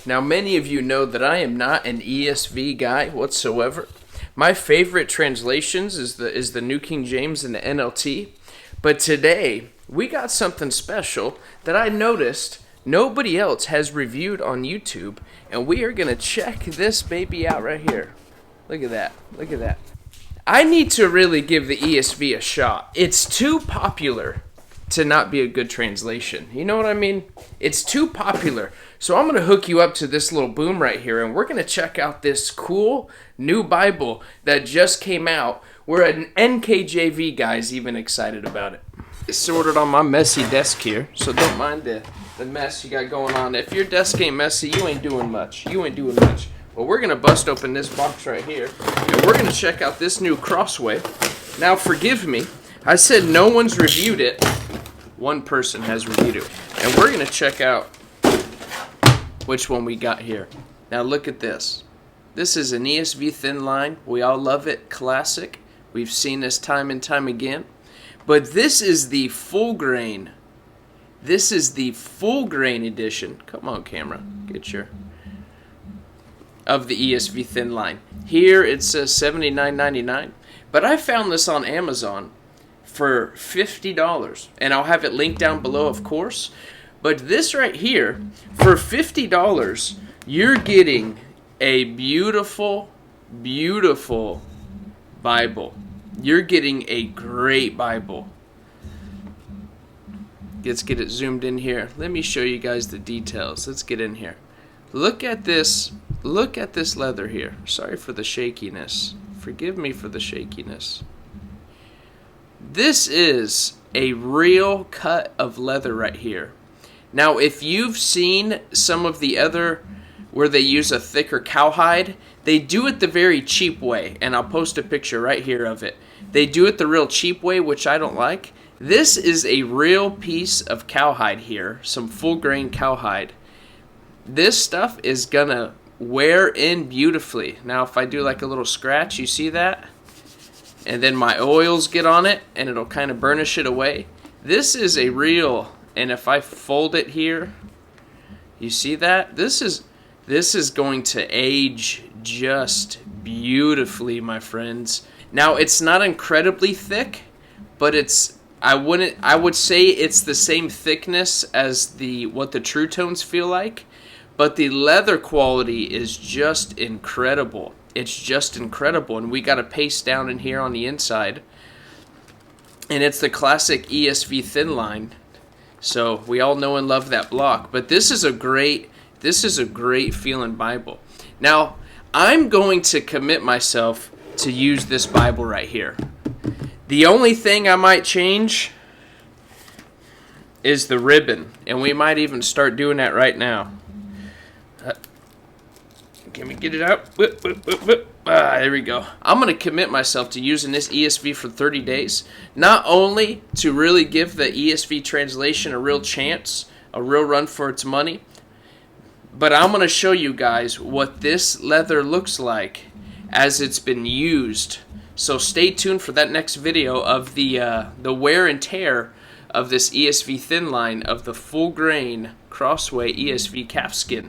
Now, many of you know that I am not an ESV guy whatsoever. My favorite translations is the New King James and the NLT. But today, we got something special that I noticed nobody else has reviewed on YouTube, and we are going to check this baby out right here. Look at that. Look at that. I need to really give the ESV a shot. It's too popular to not be a good translation. You know what I mean? It's too popular. So I'm going to hook you up to this little boom right here, and we're going to check out this cool new Bible that just came out. We're an NKJV guy's even excited about it. It's sorted on my messy desk here, so don't mind the mess you got going on. If your desk ain't messy, you ain't doing much. You ain't doing much. Well, we're going to bust open this box right here, and we're going to check out this new Crossway. Now, forgive me. I said no one's reviewed it. One person has reviewed it. And we're going to check out which one we got here. Now look at this. This is an ESV Thinline. We all love it. Classic. We've seen this time and time again. But this is the full grain. This is the full grain edition. Come on, camera. Get your... of the ESV Thinline. Here it says $79.99. But I found this on Amazon for $50, and I'll have it linked down below, of course. But this right here, for $50, you're getting a beautiful, beautiful Bible. You're getting a great Bible. Let's get it zoomed in here. Let me show you guys the details. Let's get in here. Look at this. Look at this leather here. Sorry for the shakiness. Forgive me for the shakiness. This is a real cut of leather right here. Now, if you've seen some of the other where they use a thicker cowhide, they do it the very cheap way, and I'll post a picture right here of it. They do it the real cheap way, which I don't like. This is a real piece of cowhide here, some full grain cowhide. This stuff is gonna wear in beautifully. Now, if I do like a little scratch, you see that? And then my oils get on it, and it'll kind of burnish it away. This is a real, and if I fold it here, you see that? This is going to age just beautifully, my friends. Now, it's not incredibly thick, but I would say it's the same thickness as what the Trutones feel like, but the leather quality is just incredible. It's just incredible, and we got a paste down in here on the inside, and it's the classic ESV Thinline. So we all know and love that block. But this is a great feeling Bible. Now, I'm going to commit myself to use this Bible right here. The only thing I might change is the ribbon, and we might even start doing that right now. Can we get it out? Whip, whip, whip, whip. There we go. I'm going to commit myself to using this ESV for 30 days. Not only to really give the ESV translation a real chance, a real run for its money, but I'm going to show you guys what this leather looks like as it's been used. So stay tuned for that next video of the wear and tear of this ESV Thinline of the full grain Crossway ESV calfskin.